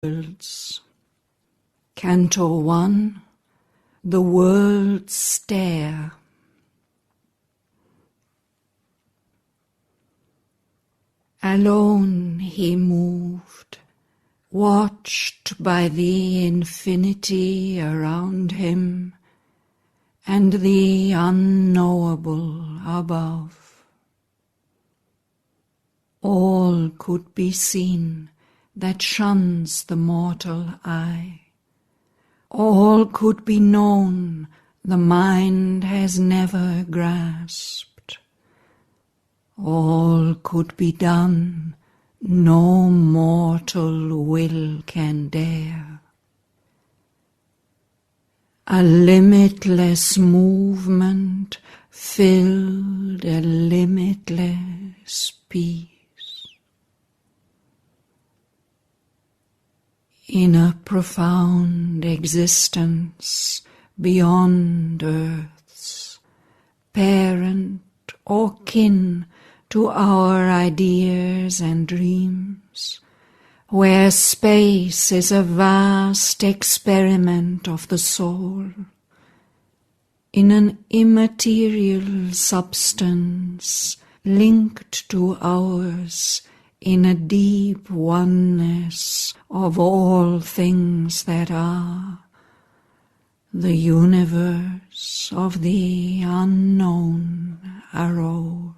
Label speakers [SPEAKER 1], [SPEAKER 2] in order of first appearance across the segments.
[SPEAKER 1] worlds. Canto 1. The world's Stair. Alone he moved, watched by the infinity around him and the unknowable above. All could be seen that shuns the mortal eye. All could be known the mind has never grasped. All could be done no mortal will can dare. A limitless movement filled a limitless peace. In a profound existence beyond earth's, parent or kin to our ideas and dreams, where space is a vast experiment of the soul, in an immaterial substance linked to ours, in a deep oneness of all things that are, the universe of the unknown arose.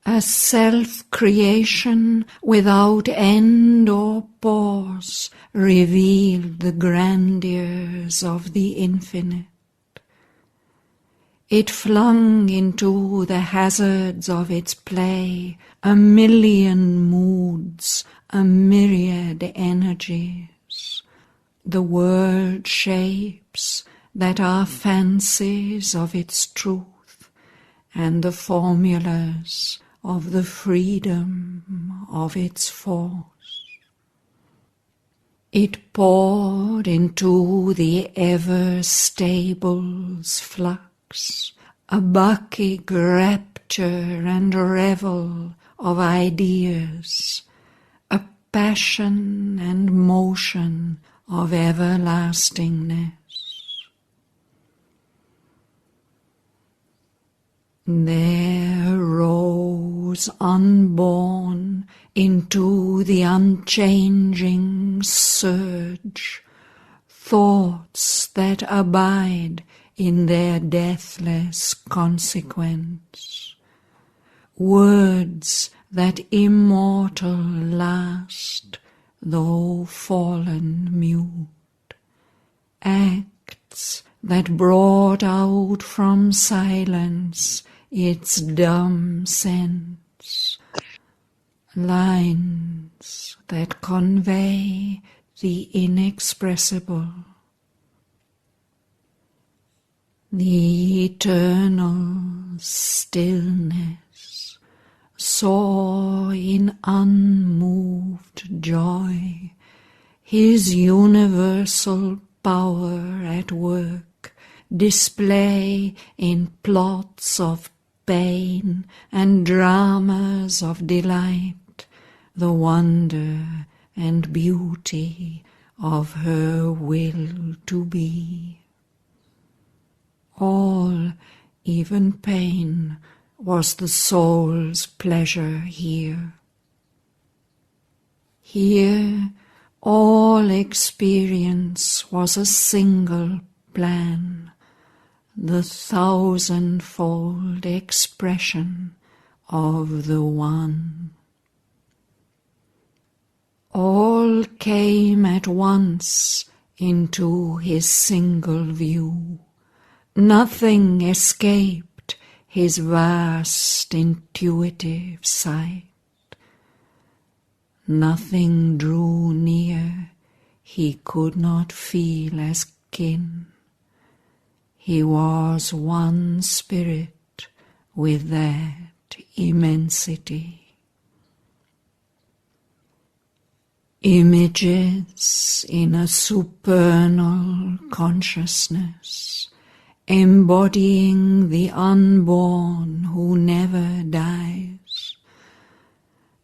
[SPEAKER 1] A self-creation without end or pause revealed the grandeurs of the infinite. It flung into the hazards of its play a million moods, a myriad energies. The world shapes that are fancies of its truth, and the formulas of the freedom of its force. It poured into the ever-stable's flux, a Bacchic rapture and revel of ideas, a passion and motion of everlastingness. There rose unborn into the unchanging surge thoughts that abide in their deathless consequence, words that immortal last, though fallen mute, acts that brought out from silence its dumb sense, lines that convey the inexpressible. The eternal stillness saw in unmoved joy his universal power at work, display in plots of pain and dramas of delight the wonder and beauty of her will to be. All, even pain, was the soul's pleasure here. Here, all experience was a single plan, the thousandfold expression of the One. All came at once into his single view. Nothing escaped his vast intuitive sight. Nothing drew near he could not feel as kin. He was one spirit with that immensity. Images in a supernal consciousness, embodying the unborn who never dies,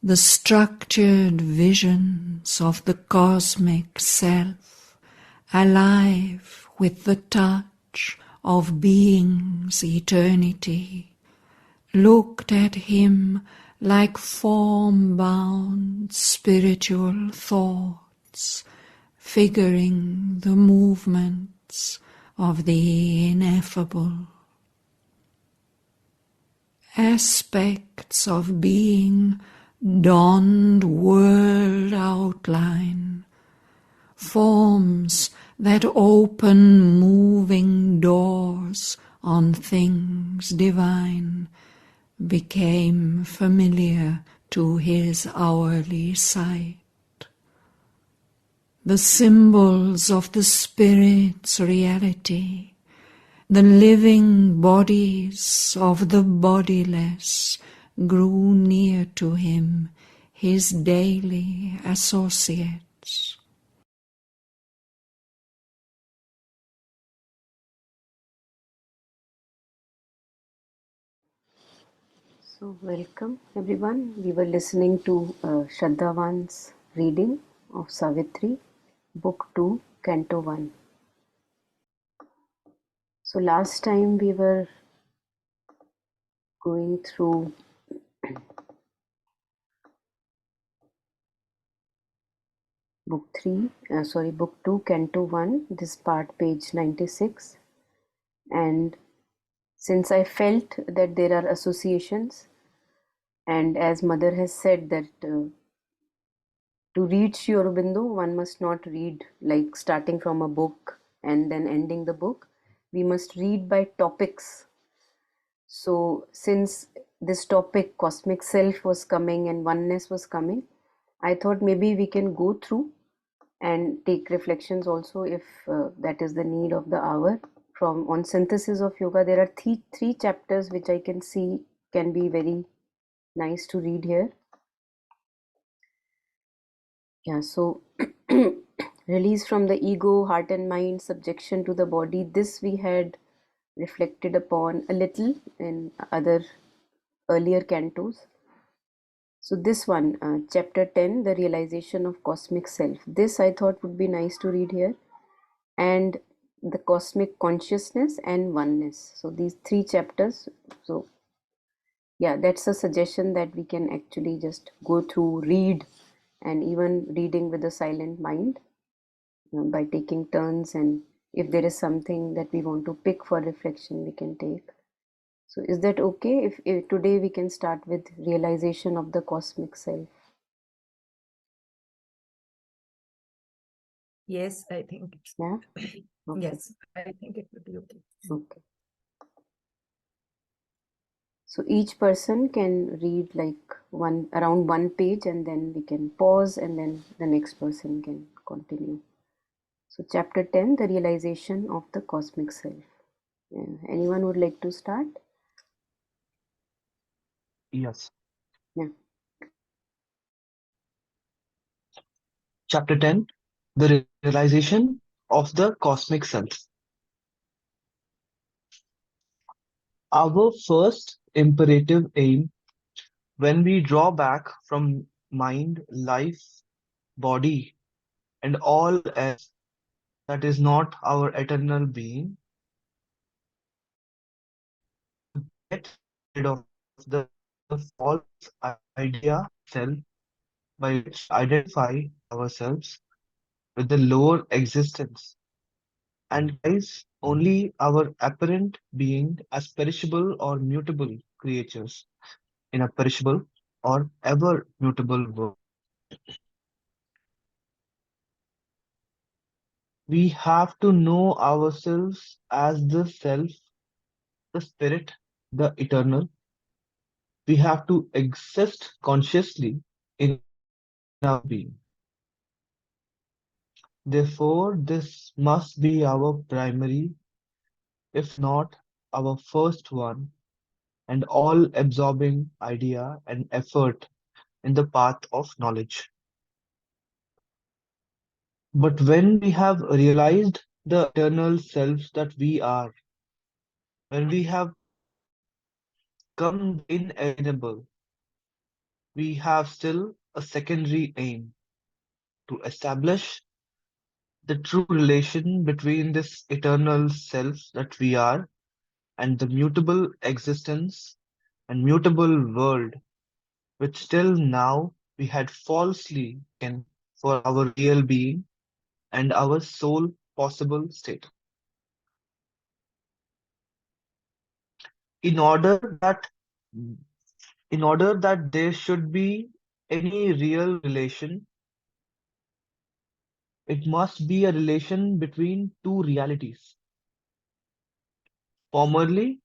[SPEAKER 1] the structured visions of the cosmic self, alive with the touch of being's eternity, looked at him like form-bound spiritual thoughts, figuring the movements of the ineffable. Aspects of being donned world outline, forms that open moving doors on things divine, became familiar to his hourly sight. The symbols of the Spirit's reality, the living bodies of the bodiless, grew near to him, his daily associates.
[SPEAKER 2] So, welcome everyone. We were listening to Shraddhavan's reading of Savitri, Book 2, Canto 1. So, last time we were going through Book 2, Canto 1, this part, page 96. And since I felt that there are associations, and as Mother has said that to read Sri Aurobindo, one must not read like starting from a book and then ending the book. We must read by topics. So, since this topic, cosmic self, was coming and oneness was coming, I thought maybe we can go through and take reflections also if that is the need of the hour. From on synthesis of yoga, there are three chapters which I can see can be very nice to read here. Yeah, so release from the ego, heart and mind, subjection to the body. This we had reflected upon a little in other earlier cantos. So this one, chapter 10, the realization of cosmic self. This I thought would be nice to read here. And the cosmic consciousness and oneness. So these three chapters. So yeah, that's a suggestion that we can actually just go through, read, and even reading with a silent mind. By taking turns, and if there is something that we want to pick for reflection, we can take. So is that okay if today we can start with realization of the cosmic self?
[SPEAKER 3] Yes, I think it's
[SPEAKER 2] Yeah. Okay.
[SPEAKER 3] yes, I think it would be okay.
[SPEAKER 2] Okay. So each person can read like around one page, and then we can pause, and then the next person can continue. So chapter 10, the realization of the cosmic self. Anyone would like to start?
[SPEAKER 4] Yes.
[SPEAKER 2] Yeah.
[SPEAKER 4] Chapter 10, the realization of the cosmic self. Our first imperative aim when we draw back from mind, life, body, and all else that is not our eternal being, get rid of the false idea self by which identify ourselves with the lower existence and guys only our apparent being as perishable or mutable creatures in a perishable or ever mutable world. We have to know ourselves as the self, the spirit, the eternal. We have to exist consciously in our being. Therefore, this must be our primary, if not our first one, and all absorbing idea and effort in the path of knowledge. But when we have realized the eternal selves that we are, when we have come the inevitable, we have still a secondary aim to establish the true relation between this eternal self that we are and the mutable existence and mutable world, which till now we had falsely taken for our real being and our sole possible state. In order that in order that there should be any real relation, it must be a relation between two realities. Formerly,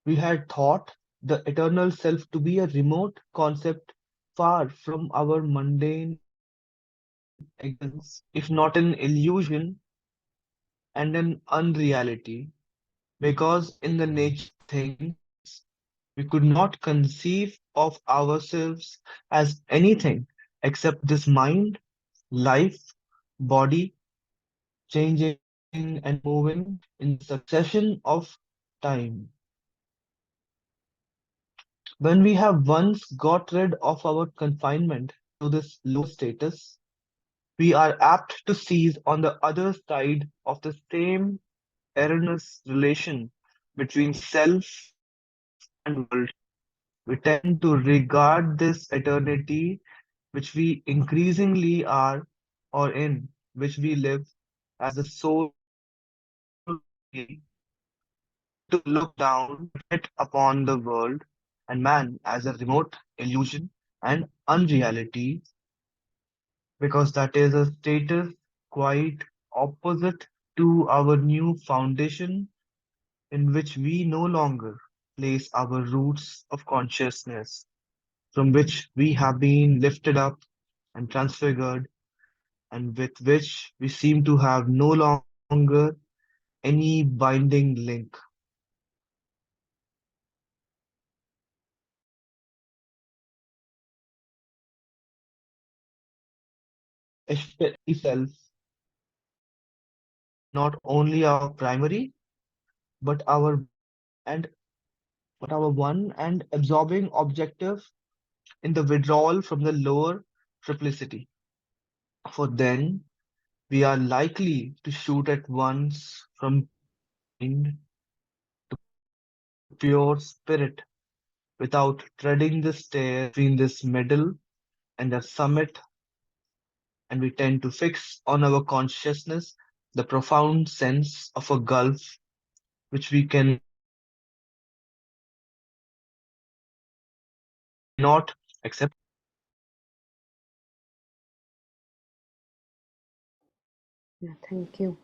[SPEAKER 4] we had thought the eternal self to be a remote concept far from our mundane existence, if not an illusion and an unreality, because in the nature of things, we could not conceive of ourselves as anything except this mind, life, body, changing and moving in the succession of time. When we have once got rid of our confinement to this lower status, we are apt to seize on the other side of the same erroneous relation between self and world. We tend to regard this eternity which we increasingly are or in which we live as the sole reality, and to look down it upon the world and man as a remote illusion and unreality, because that is a status quite opposite to our new foundation in which we no longer place our roots of consciousness, from which we have been lifted up and transfigured, and with which we seem to have no longer any binding link. Especially self, not only our primary, but our and but our one and absorbing objective in the withdrawal from the lower triplicity. For then we are likely to shoot at once from mind to pure spirit without treading the stair between this middle and the summit, and we tend to fix on our consciousness the profound sense of a gulf which we cannot accept.
[SPEAKER 2] Yeah, thank you.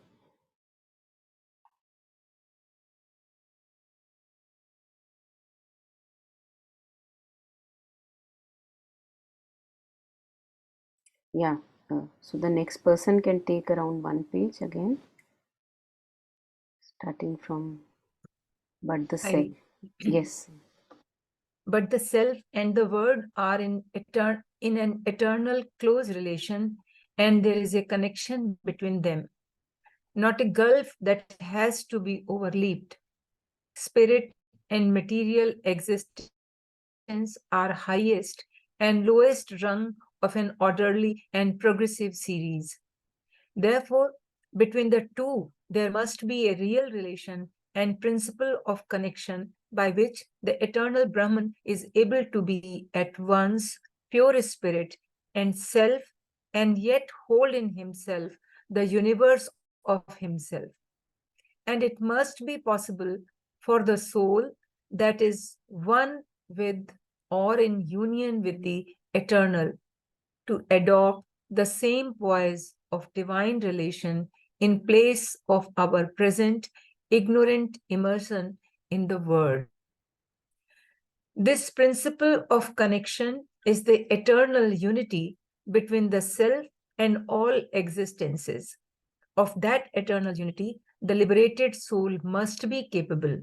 [SPEAKER 2] Yeah, so the next person can take around one page again, starting from but the self.
[SPEAKER 3] I
[SPEAKER 2] Yes.
[SPEAKER 3] but the self and the word are in an eternal close relation, and there is a connection between them, not a gulf that has to be overleaped. Spirit and material existence are highest and lowest rung of an orderly and progressive series. Therefore, between the two, there must be a real relation and principle of connection by which the eternal Brahman is able to be at once pure spirit and self, and yet hold in himself the universe of himself. And it must be possible for the soul that is one with or in union with the eternal to adopt the same poise of divine relation in place of our present ignorant immersion in the world. This principle of connection is the eternal unity between the self and all existences. Of that eternal unity, the liberated soul must be capable,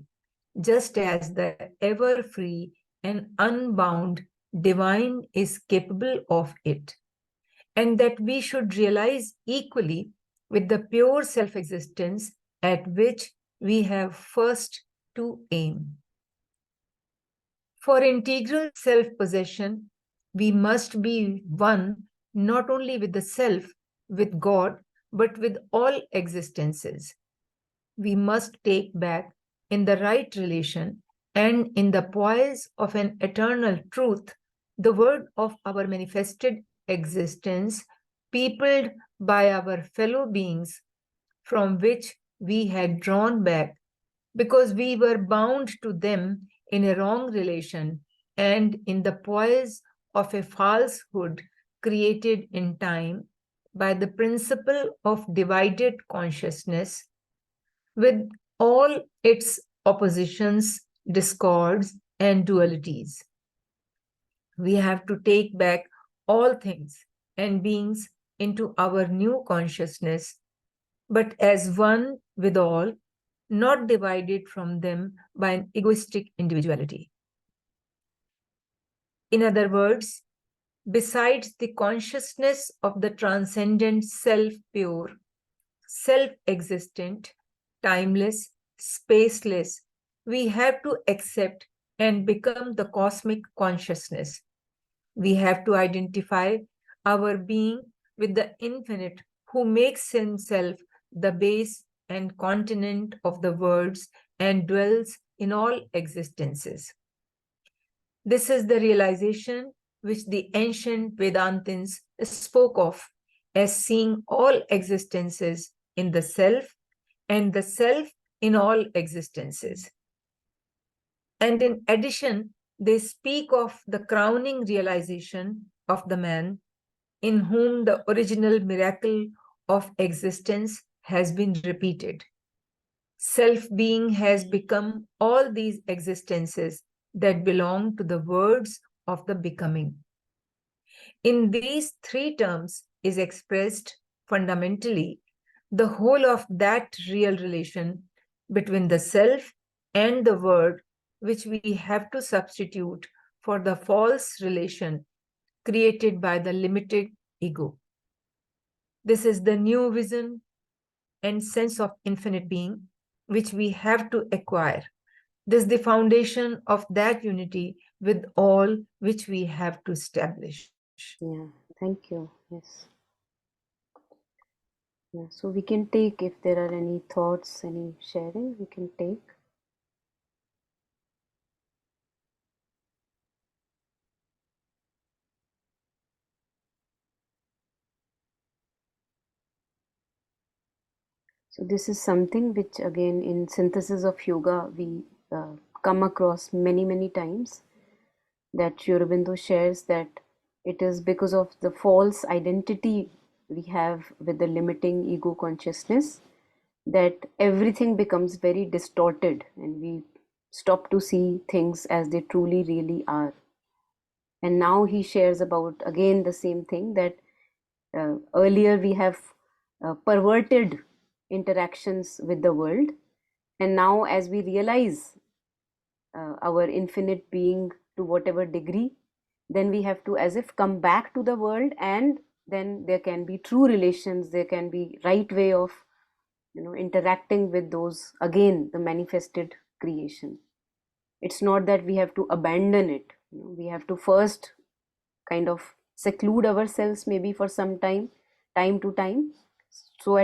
[SPEAKER 3] just as the ever free and unbound divine is capable of it, and that we should realize equally with the pure self existence at which we have first to aim. For integral self possession, We must be one not only with the self, with God, but with all existences. We must take back in the right relation and in the poise of an eternal truth the word of our manifested existence, peopled by our fellow beings, from which we had drawn back because we were bound to them in a wrong relation and in the poise of a falsehood created in time by the principle of divided consciousness with all its oppositions, discords, and dualities. We have to take back all things and beings into our new consciousness, but as one with all, not divided from them by an egoistic individuality. In other words, besides the consciousness of the transcendent self pure, self existent, timeless, spaceless, we have to accept and become the cosmic consciousness. We have to identify our being with the infinite who makes himself the base and continent of the worlds and dwells in all existences. This is the realization which the ancient Vedantins spoke of as seeing all existences in the self and the self in all existences. And in addition, they speak of the crowning realization of the man in whom the original miracle of existence has been repeated. Self-being has become all these existences that belong to the words of the becoming. In these three terms is expressed fundamentally the whole of that real relation between the self and the word, which we have to substitute for the false relation created by the limited ego. This is the new vision and sense of infinite being which we have to acquire. This is the foundation of that unity with all which we have to establish.
[SPEAKER 2] Yeah, thank you. Yes. Yeah, so we can take, if there are any thoughts, any sharing, we can take. So this is something which again in synthesis of yoga we come across many times, that Sri Aurobindo shares that it is because of the false identity we have with the limiting ego consciousness that everything becomes very distorted and we stop to see things as they truly really are. And now he shares about again the same thing, that earlier we have perverted interactions with the world, and now as we realize our infinite being to whatever degree, then we have to as if come back to the world, and then there can be true relations, there can be right way of interacting with those, again the manifested creation. It's not that we have to abandon it, we have to first kind of seclude ourselves maybe for some time to time, so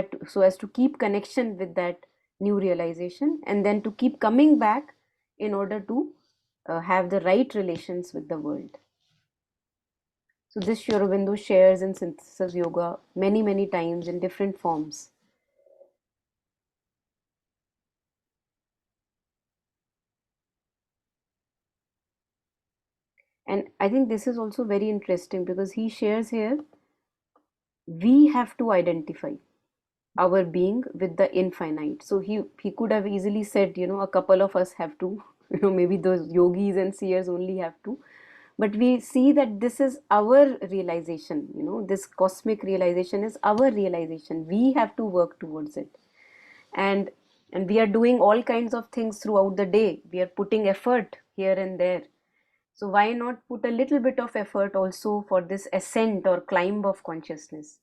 [SPEAKER 2] as to keep connection with that new realization, and then to keep coming back in order to have the right relations with the world. So this Sri Aurobindo shares in Synthesis Yoga many times in different forms. And I think this is also very interesting because he shares here, we have to identify our being with the infinite. So he could have easily said, a couple of us have to, maybe those yogis and seers only have to. But we see that this is our realization, this cosmic realization is our realization. We have to work towards it. And we are doing all kinds of things throughout the day. We are putting effort here and there. So why not put a little bit of effort also for this ascent or climb of consciousness?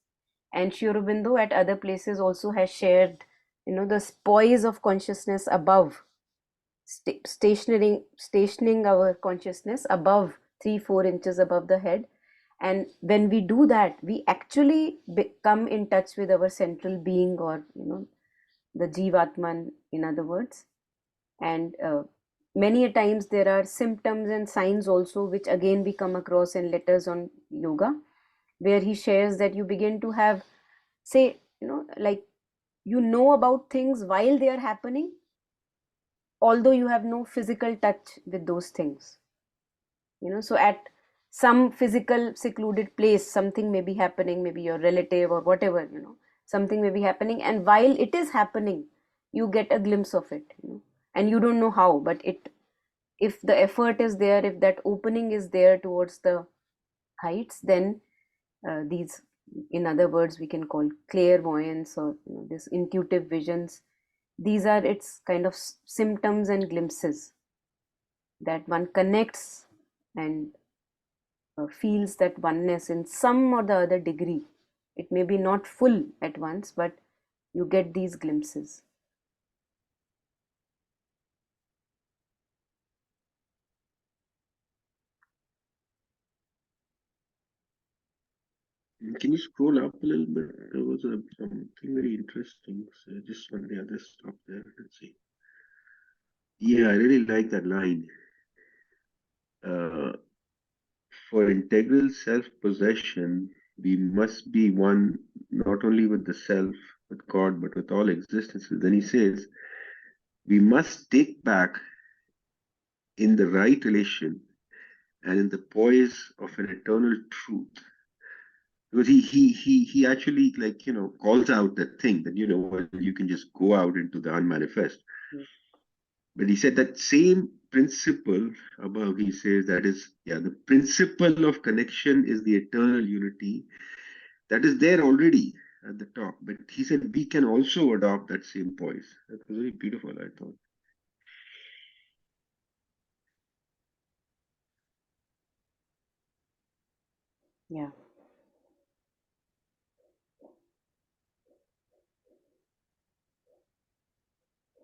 [SPEAKER 2] And Sri Aurobindo at other places also has shared, the poise of consciousness above, stationing our consciousness above 3-4 inches above the head, And when we do that, we actually come in touch with our central being, or the Jivatman, in other words. And many a times there are symptoms and signs also, which again we come across in Letters on Yoga, where he shares that you begin to have, say, like, about things while they are happening, although you have no physical touch with those things. So at some physical secluded place, something may be happening, maybe your relative or whatever, something may be happening, and while it is happening, you get a glimpse of it, and you don't know how, but if the effort is there, if that opening is there towards the heights, then these, in other words, we can call clairvoyance, or this intuitive visions. These are its kind of symptoms and glimpses that one connects and feels that oneness in some or the other degree. It may be not full at once, but you get these glimpses.
[SPEAKER 5] Can you scroll up a little bit? There was something very interesting. So just on the other stop there. Let's see. Yeah, I really like that line. For integral self-possession, we must be one not only with the self, with God, but with all existences. Then he says, we must take back in the right relation and in the poise of an eternal truth. Because he actually, like, calls out that thing that, well, you can just go out into the unmanifest. But he said that same principle above, he says that is, the principle of connection is the eternal unity that is there already at the top. But he said we can also adopt that same poise. That was very beautiful, I thought.
[SPEAKER 2] Yeah.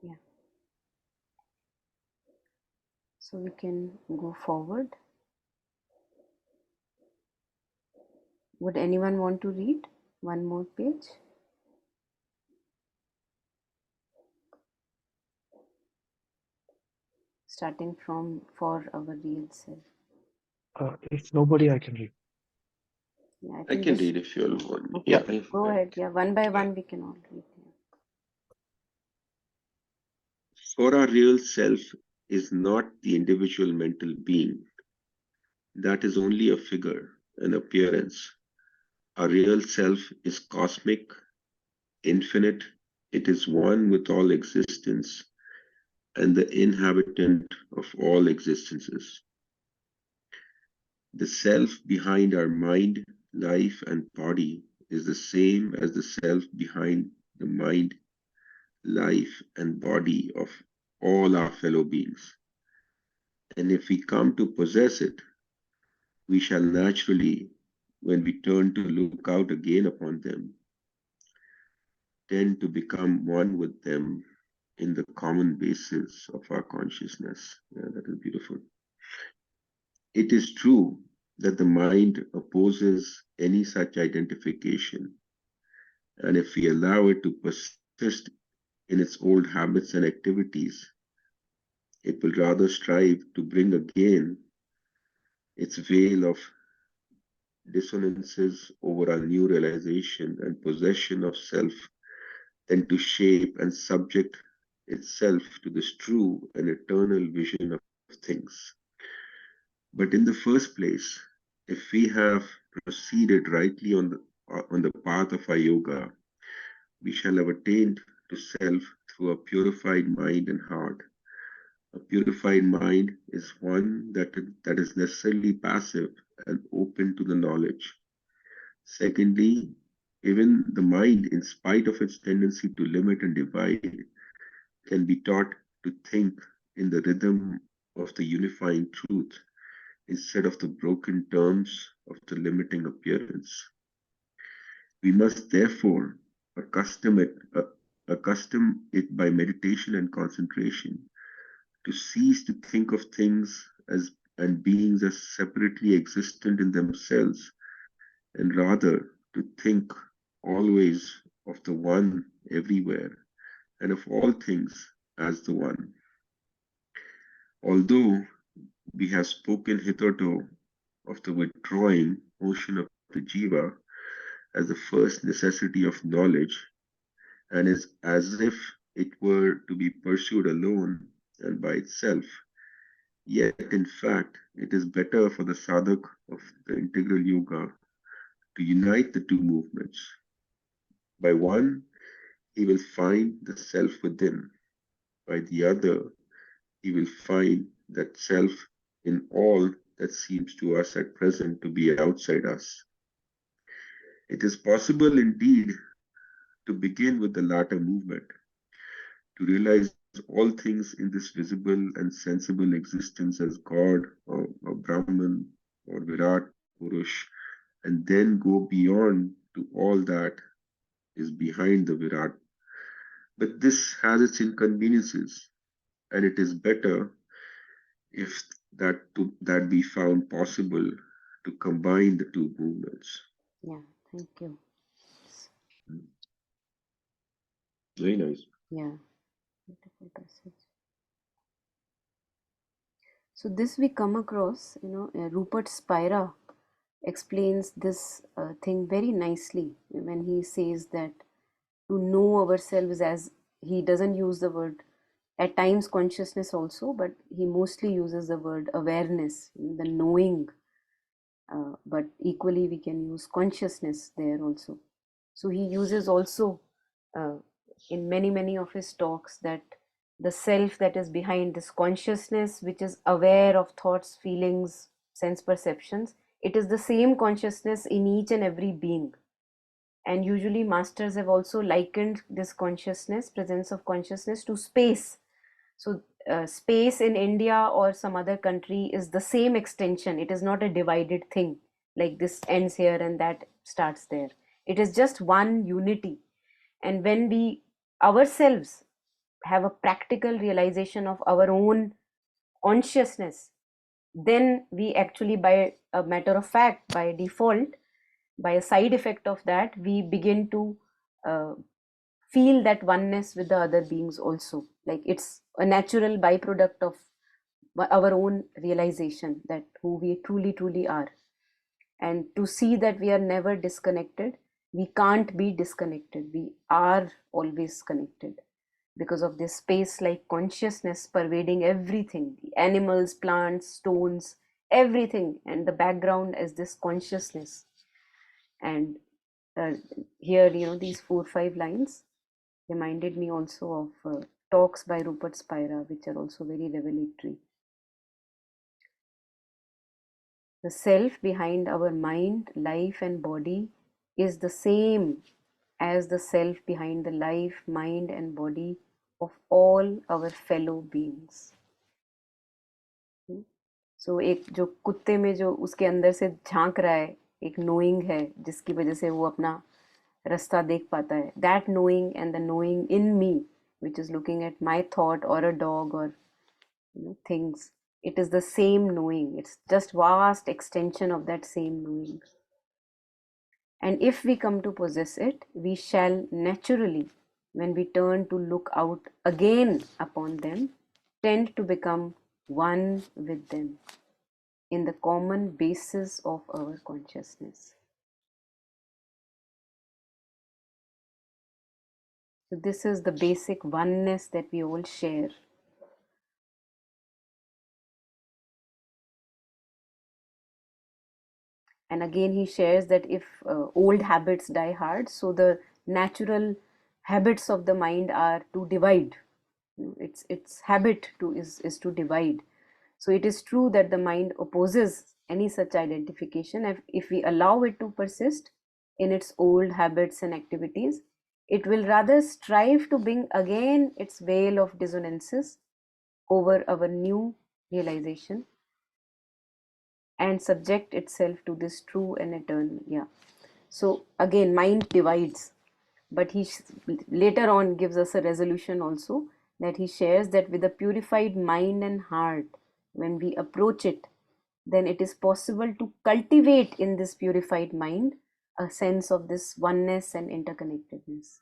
[SPEAKER 2] Yeah. So we can go forward. Would anyone want to read one more page? Starting from For Our Real Self.
[SPEAKER 4] If nobody, I can read.
[SPEAKER 2] Yeah,
[SPEAKER 5] I can read if you all want.
[SPEAKER 2] Okay.
[SPEAKER 5] Yeah.
[SPEAKER 2] Go ahead. Yeah, one by one we can all read.
[SPEAKER 5] For our real self is not the individual mental being. That is only a figure, an appearance. Our real self is cosmic, infinite. It is one with all existence and the inhabitant of all existences. The self behind our mind, life, and body is the same as the self behind the mind, life, and body of all our fellow beings. And if we come to possess it, we shall naturally, when we turn to look out again upon them, tend to become one with them in the common basis of our consciousness. Yeah, that is beautiful. It is true that the mind opposes any such identification, and if we allow it to persist in its old habits and activities, it will rather strive to bring again its veil of dissonances over our new realization and possession of self than to shape and subject itself to this true and eternal vision of things. But in the first place, if we have proceeded rightly on the path of our yoga, we shall have attained to self through a purified mind and heart. A purified mind is one that is necessarily passive and open to the knowledge. Secondly, even the mind, in spite of its tendency to limit and divide, can be taught to think in the rhythm of the unifying truth instead of the broken terms of the limiting appearance. We must therefore accustom it by meditation and concentration to cease to think of things as and beings as separately existent in themselves, and rather to think always of the one everywhere and of all things as the one. Although we have spoken hitherto of the withdrawing motion of the jiva as the first necessity of knowledge, and is as if it were to be pursued alone and by itself, yet in fact it is better for the sadhak of the integral yoga to unite the two movements. By one, he will find the self within. By the other, he will find that self in all that seems to us at present to be outside us. It is possible indeed to begin with the latter movement, to realize all things in this visible and sensible existence as God or Brahman or Virat Purush, and then go beyond to all that is behind the Virat. But this has its inconveniences, and it is better if that be found possible to combine the two movements.
[SPEAKER 2] Yeah, thank you.
[SPEAKER 5] Very nice.
[SPEAKER 2] Yeah, beautiful passage. So this we come across, Rupert Spira explains this thing very nicely when he says that to know ourselves, as he doesn't use the word at times consciousness also, but he mostly uses the word awareness, the knowing, but equally we can use consciousness there also. So he uses also in many of his talks that the self that is behind this consciousness, which is aware of thoughts, feelings, sense perceptions, it is the same consciousness in each and every being. And usually masters have also likened this consciousness, presence of consciousness, to space. So space in India or some other country is the same extension. It is not a divided thing, like this ends here and that starts there. It is just one unity. And when we ourselves have a practical realization of our own consciousness, then we actually, by a matter of fact, by default, by a side effect of that, we begin to uh, feel that oneness with the other beings also. Like it's a natural byproduct of our own realization that who we truly are. And to see that we are never disconnected, we can't be disconnected, we are always connected because of this space like consciousness pervading everything, the animals, plants, stones, everything, and the background is this consciousness. And here, these 4-5 lines reminded me also of talks by Rupert Spira, which are also very revelatory. The self behind our mind, life, and body is the same as the self behind the life, mind, and body of all our fellow beings. So एक जो कुत्ते में जो उसके अंदर से झांक रहा है, एक knowing है जिसकी वजह से वो अपना रास्ता देख पाता है, that knowing and the knowing in me, which is looking at my thought or a dog or things, it is the same knowing. It's just vast extension of that same knowing. And if we come to possess it, we shall naturally, when we turn to look out again upon them, tend to become one with them in the common basis of our consciousness. So this is the basic oneness that we all share. And again, he shares that if old habits die hard, so the natural habits of the mind are to divide. Its habit is to divide. So it is true that the mind opposes any such identification. If we allow it to persist in its old habits and activities, it will rather strive to bring again its veil of dissonances over our new realization and subject itself to this true and eternal. Yeah. So again, mind divides, but he later on gives us a resolution also, that he shares that with a purified mind and heart, when we approach it, then it is possible to cultivate in this purified mind a sense of this oneness and interconnectedness.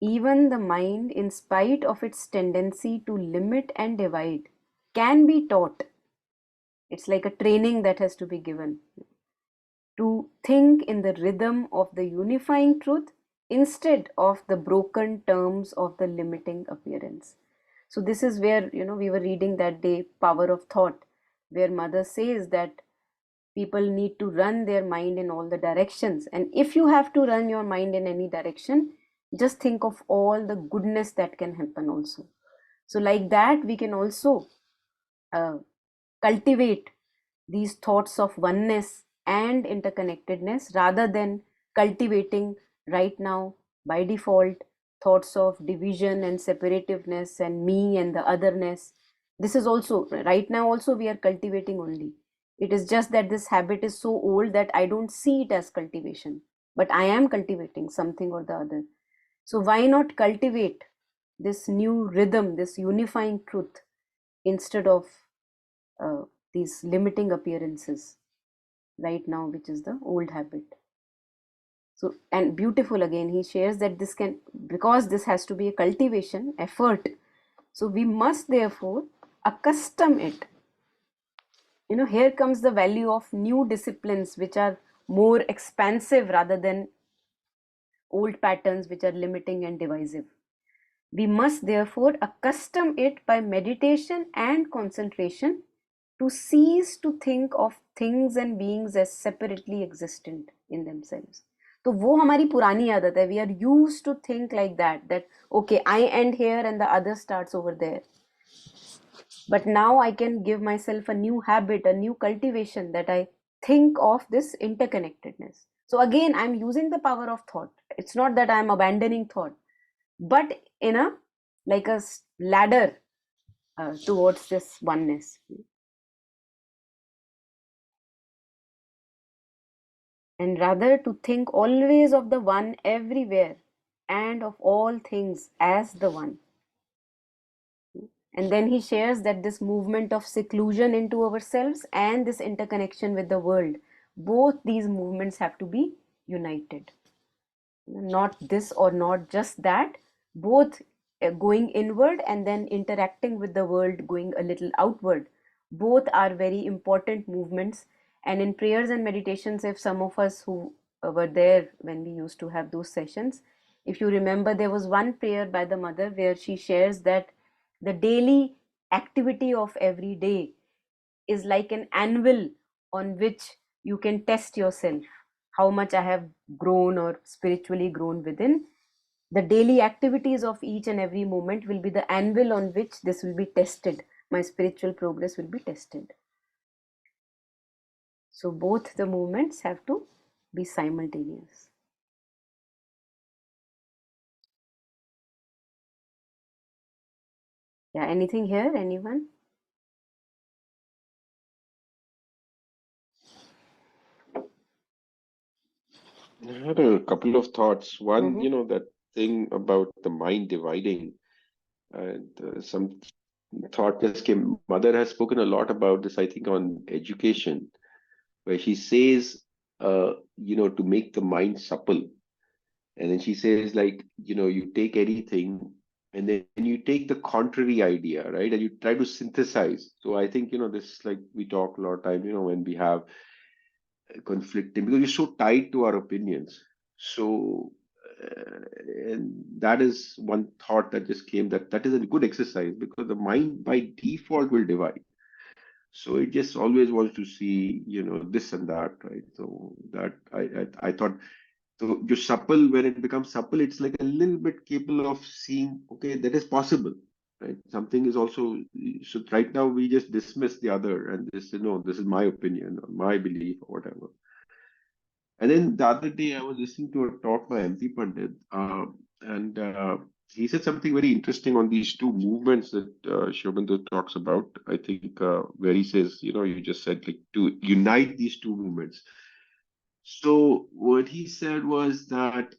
[SPEAKER 2] Even the mind, in spite of its tendency to limit and divide, can be taught. It's like a training that has to be given to think in the rhythm of the unifying truth instead of the broken terms of the limiting appearance. So this is where, we were reading that day, Power of Thought, where Mother says that people need to run their mind in all the directions. And if you have to run your mind in any direction, just think of all the goodness that can happen also. So like that, we can also cultivate these thoughts of oneness and interconnectedness rather than cultivating right now by default thoughts of division and separativeness and me and the otherness. This is also right now also we are cultivating only. It is just that this habit is so old that I don't see it as cultivation, but I am cultivating something or the other. So why not cultivate this new rhythm, this unifying truth, instead of uh, these limiting appearances right now, which is the old habit. So, and beautiful again, he shares that this can, because this has to be a cultivation effort, so we must therefore accustom it. Here comes the value of new disciplines which are more expansive rather than old patterns which are limiting and divisive. We must therefore accustom it by meditation and concentration to cease to think of things and beings as separately existent in themselves. तो वो हमारी पुरानी आदत है. We are used to think like that okay, I end here and the other starts over there. But now I can give myself a new habit, a new cultivation, that I think of this interconnectedness. So again, I'm using the power of thought. It's not that I'm abandoning thought, but in a like a ladder towards this oneness. And rather to think always of the one everywhere and of all things as the one. And then he shares that this movement of seclusion into ourselves and this interconnection with the world, both these movements have to be united. Not this or not just that, both going inward and then interacting with the world, going a little outward. Both are very important movements. And in prayers and meditations, if some of us who were there when we used to have those sessions, if you remember, there was one prayer by the mother where she shares that the daily activity of every day is like an anvil on which you can test yourself how much I have grown or spiritually grown within. The daily activities of each and every moment will be the anvil on which this will be tested. My spiritual progress will be tested. So both the movements have to be simultaneous. Yeah, anything here? Anyone?
[SPEAKER 5] I had a couple of thoughts. One,
[SPEAKER 2] Mm-hmm.
[SPEAKER 5] that thing about the mind dividing, and some thought just came. Mother has spoken a lot about this, I think, on education, where she says, to make the mind supple. And then she says, like, you take anything and then you take the contrary idea, right? And you try to synthesize. So I think, this, like we talk a lot of time, when we have conflicting, because we're so tied to our opinions. So, and that is one thought that just came, that is a good exercise, because the mind by default will divide. So it just always wants to see, this and that, right? So that I thought, so your supple, when it becomes supple, it's like a little bit capable of seeing, okay, that is possible, right? Something is also, so right now we just dismiss the other and this, this is my opinion or my belief or whatever. And then the other day I was listening to a talk by MP Pandit, and he said something very interesting on these two movements that Shobhandu talks about. I think where he says, you just said, like, to unite these two movements. So what he said was that,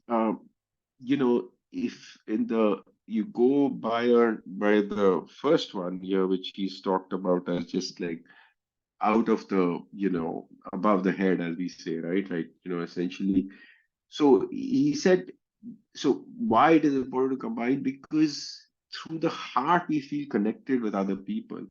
[SPEAKER 5] if in the, you go by the first one here, which he's talked about as just like out of the, above the head, as we say, right? Like, essentially. So he said, so why it is important to combine? Because through the heart we feel connected with other people.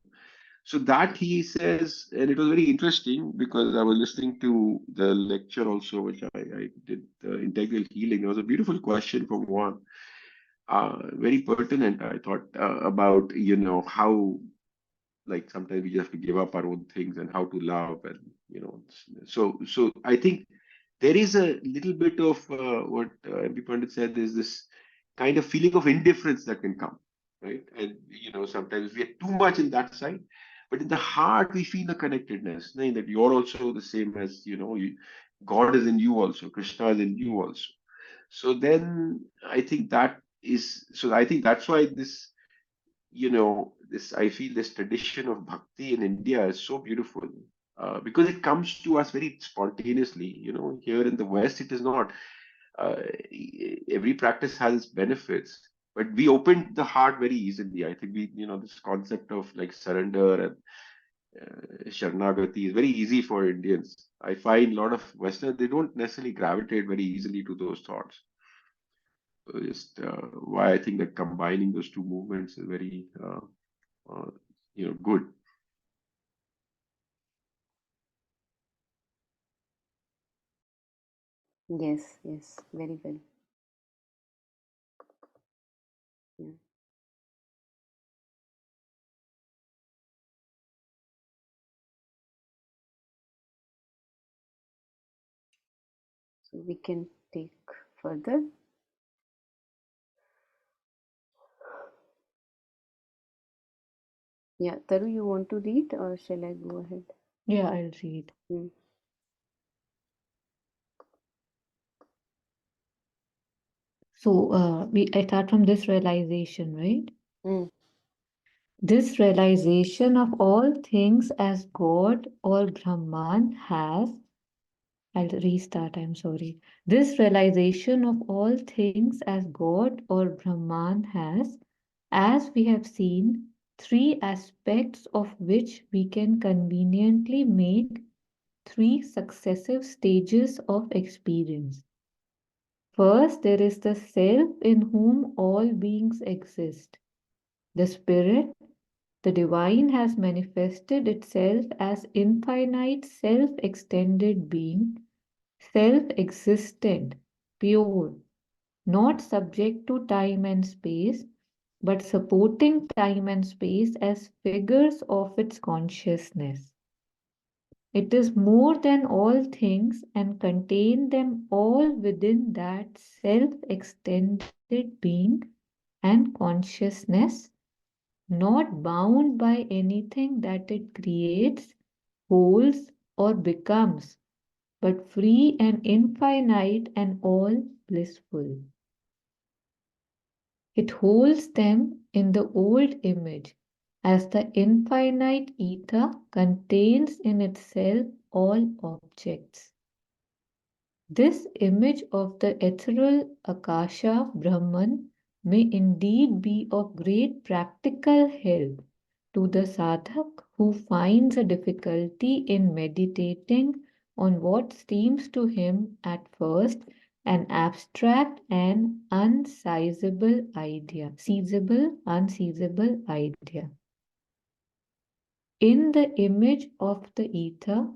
[SPEAKER 5] So that he says, and it was very interesting because I was listening to the lecture also, which I did, the integral healing. There was a beautiful question from one, very pertinent, I thought, about, how, like, sometimes we just have to give up our own things and how to love, and, so I think there is a little bit of what MP Pandit said, is this kind of feeling of indifference that can come, right? And, sometimes we are too much in that side, but in the heart we feel the connectedness, knowing that you're also the same as, God is in you also, Krishna is in you also. So then I think that's why this, I feel this tradition of bhakti in India is so beautiful, because it comes to us very spontaneously. Here in the West, it is not. Every practice has its benefits, but we opened the heart very easily. I think this concept of like surrender and Sharanagati is very easy for Indians. I find a lot of Westerners, they don't necessarily gravitate very easily to those thoughts. So just why I think that combining those two movements is very uh, good.
[SPEAKER 2] Yes, yes, very well. Yeah. So we can take further. Yeah, Taru, you want to read or shall I go ahead?
[SPEAKER 6] Yeah, I'll read.
[SPEAKER 2] Hmm.
[SPEAKER 6] So I start from this realization, right?
[SPEAKER 2] Hmm.
[SPEAKER 6] This realization of all things as God or Brahman has, I'll restart, I'm sorry. This realization of all things as God or Brahman has, as we have seen, three aspects of which we can conveniently make three successive stages of experience. First, there is the self in whom all beings exist. The spirit, the divine, has manifested itself as infinite self-extended being, self-existent, pure, not subject to time and space, but supporting time and space as figures of its consciousness. It is more than all things and contains them all within that self-extended being and consciousness, not bound by anything that it creates, holds, or becomes, but free and infinite and all blissful. It holds them in the old image, as the infinite ether contains in itself all objects. This image of the ethereal Akasha Brahman may indeed be of great practical help to the sadhak who finds a difficulty in meditating on what seems to him at first an abstract and unseizable idea, unseizable idea. In the image of the ether,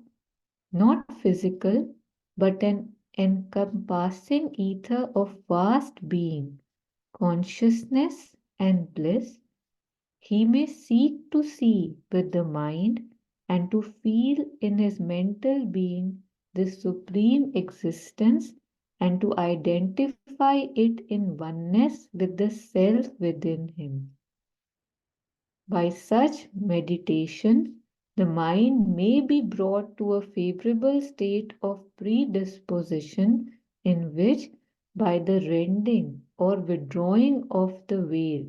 [SPEAKER 6] not physical, but an encompassing ether of vast being, consciousness, and bliss, he may seek to see with the mind and to feel in his mental being this supreme existence and to identify it in oneness with the self within him. By such meditation, the mind may be brought to a favorable state of predisposition in which, by the rending or withdrawing of the veil,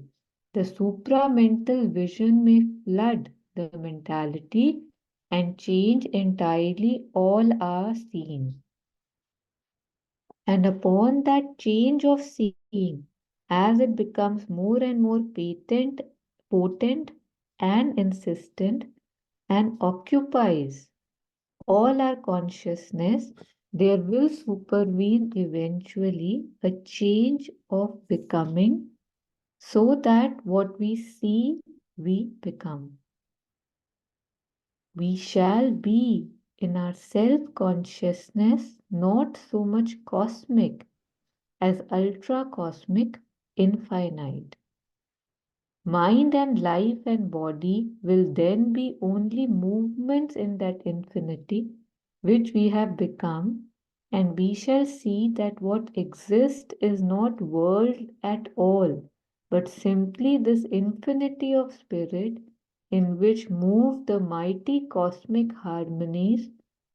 [SPEAKER 6] the supramental vision may flood the mentality and change entirely all our seeing. And upon that change of seeing, as it becomes more and more potent and insistent and occupies all our consciousness, there will supervene eventually a change of becoming so that what we see, we become. We shall be in our self consciousness not so much cosmic as ultra cosmic, infinite. Mind and life and body will then be only movements in that infinity which we have become, and we shall see that what exists is not world at all, but simply this infinity of spirit in which move the mighty cosmic harmonies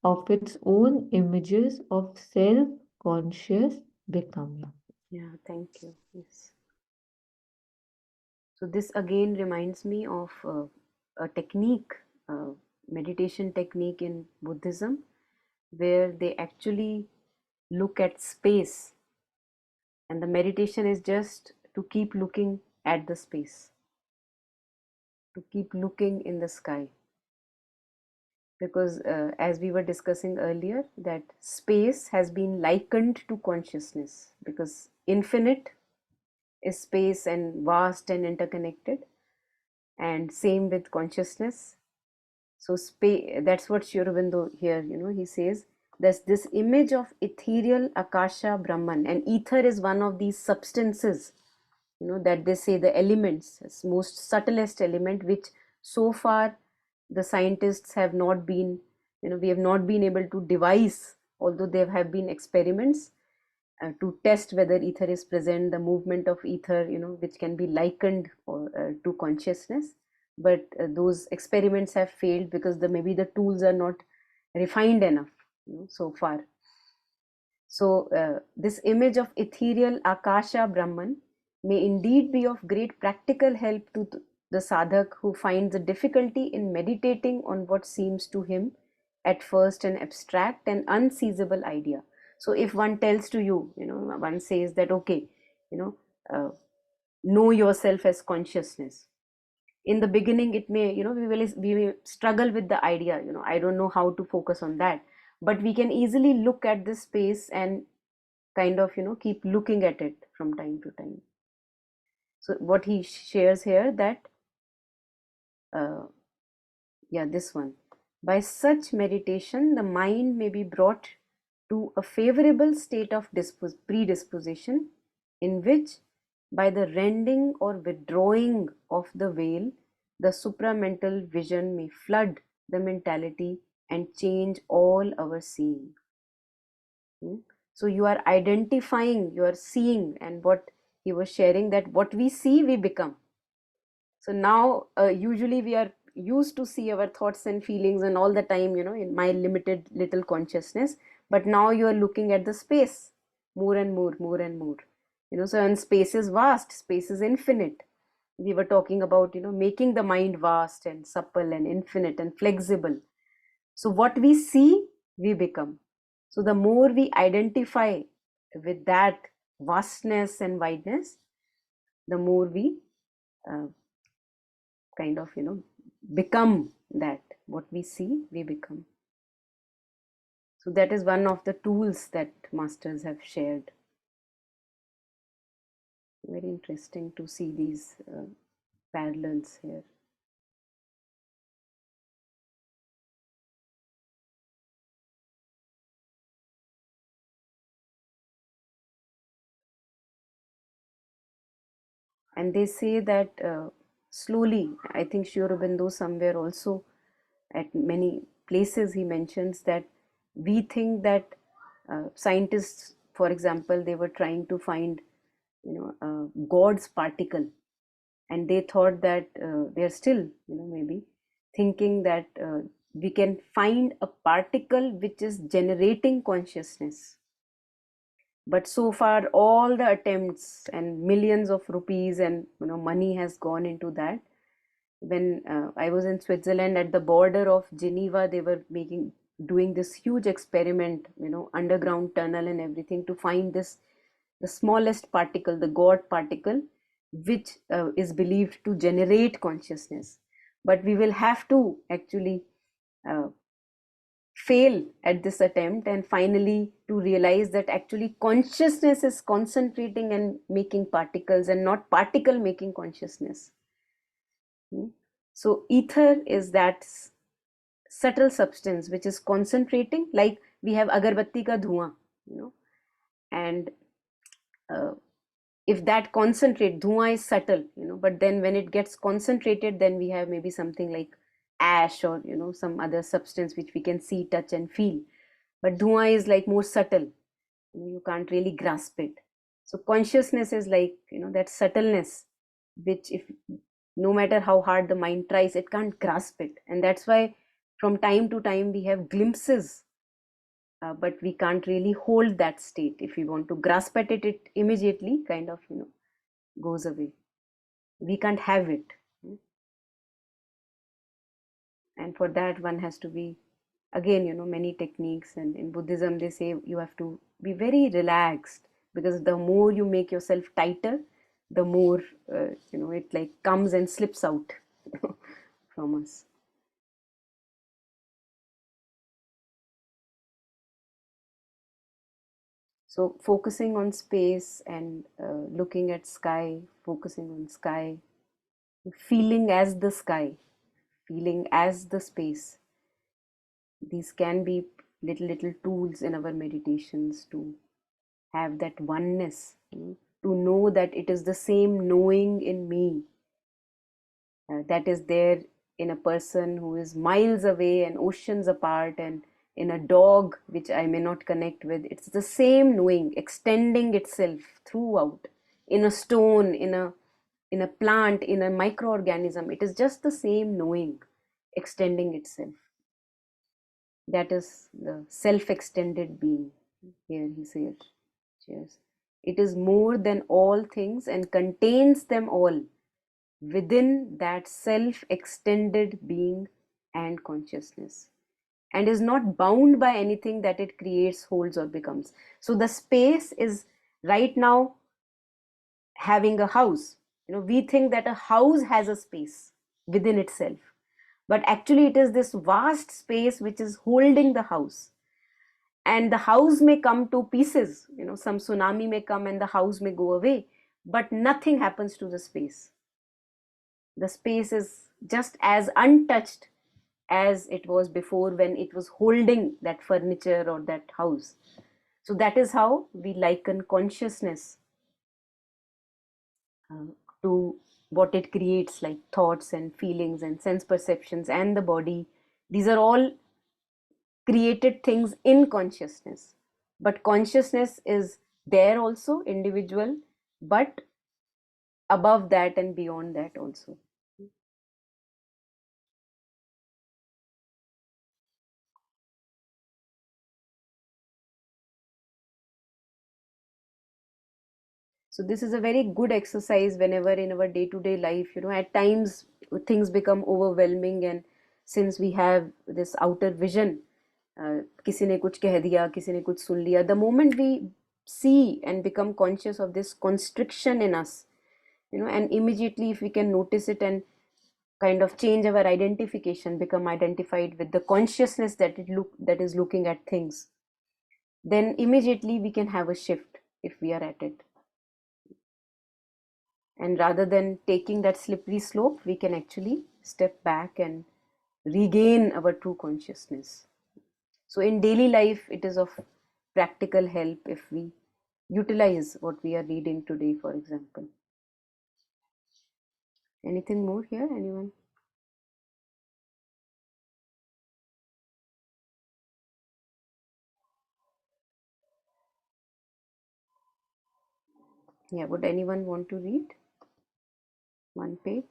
[SPEAKER 6] of its own images of self conscious becoming.
[SPEAKER 2] Yeah, thank you. Yes. So this again reminds me of a technique, meditation technique in Buddhism, where they actually look at space, and the meditation is just to keep looking at the space, to keep looking in the sky. Because as we were discussing earlier, that space has been likened to consciousness, because infinite is space and vast and interconnected, and same with consciousness. So that's what Sri Aurobindo here, he says there's this image of ethereal Akasha Brahman, and ether is one of these substances, that they say the elements, most subtlest element, which so far the scientists have not been, we have not been able to devise, although there have been experiments to test whether ether is present, the movement of ether, which can be likened to consciousness. But those experiments have failed because maybe the tools are not refined enough, so far. So this image of ethereal Akasha Brahman may indeed be of great practical help to the sadhak who finds a difficulty in meditating on what seems to him at first an abstract and unseizable idea. So if one tells to you, one says that, okay, know yourself as consciousness. In the beginning, it may, we may struggle with the idea, I don't know how to focus on that. But we can easily look at this space and kind of, keep looking at it from time to time. So what he shares here, that this one, by such meditation the mind may be brought to a favorable state of predisposition, in which by the rending or withdrawing of the veil, the supramental vision may flood the mentality and change all our seeing. So you are identifying, you are seeing, and what he was sharing, that what we see, we become. So now usually we are used to see our thoughts and feelings and all the time, in my limited little consciousness. But now you are looking at the space more and more, more and more. So, and space is vast, space is infinite. We were talking about, making the mind vast and supple and infinite and flexible. So what we see, we become. So the more we identify with that vastness and wideness, the more we kind of, become that. What we see, we become. So that is one of the tools that masters have shared. Very interesting to see these parallels here. And they say that slowly, I think Sri Aurobindo somewhere also, at many places he mentions that we think that scientists, for example, they were trying to find, God's particle, and they thought that they are still, maybe thinking that we can find a particle which is generating consciousness. But so far all the attempts and millions of rupees and money has gone into that. When I was in Switzerland, at the border of Geneva, they were doing this huge experiment, underground tunnel and everything, to find this the smallest particle, the God particle, which is believed to generate consciousness. But we will have to actually fail at this attempt and finally to realize that actually consciousness is concentrating and making particles and not particle making consciousness. So ether is that subtle substance which is concentrating, like we have agarbatti ka dhua, and if that concentrate, dhua is subtle, but then when it gets concentrated, then we have maybe something like ash or some other substance which we can see, touch and feel. But dhua is like more subtle, you can't really grasp it. So consciousness is like that subtleness which, if no matter how hard the mind tries, it can't grasp it. And that's why from time to time we have glimpses, but we can't really hold that state. If we want to grasp at it, it immediately kind of goes away. We can't have it. And for that one has to be, again, many techniques. And in Buddhism they say you have to be very relaxed, because the more you make yourself tighter, the more it like comes and slips out from us. So focusing on space and looking at sky, focusing on sky, feeling as the sky, feeling as the space. These can be little tools in our meditations to have that oneness, to know that it is the same knowing in me that is there in a person who is miles away and oceans apart, and in a dog which I may not connect with. It's the same knowing extending itself throughout, in a stone, in a plant, in a microorganism. It is just the same knowing extending itself. That is the self-extended being. Here he says, cheers. It is more than all things and contains them all within that self-extended being and consciousness, and is not bound by anything that it creates, holds, or becomes. So the space is right now having a house. We think that a house has a space within itself, but actually it is this vast space which is holding the house. And the house may come to pieces, some tsunami may come and the house may go away, but nothing happens to the space. The space is just as untouched as it was before when it was holding that furniture or that house. So that is how we liken consciousness to what it creates, like thoughts and feelings and sense perceptions and the body. These are all created things in consciousness. But consciousness is there also, individual, but above that and beyond that also. So this is a very good exercise whenever in our day-to-day life, at times things become overwhelming, and since we have this outer vision, किसी ने कुछ कह दिया, किसी ने कुछ सुन लिया, the moment we see and become conscious of this constriction in us, and immediately if we can notice it and kind of change our identification, become identified with the consciousness that is looking at things, then immediately we can have a shift if we are at it. And rather than taking that slippery slope, we can actually step back and regain our true consciousness. So in daily life, it is of practical help if we utilize what we are reading today, for example. Anything more here, anyone? Yeah, would anyone want to read one page?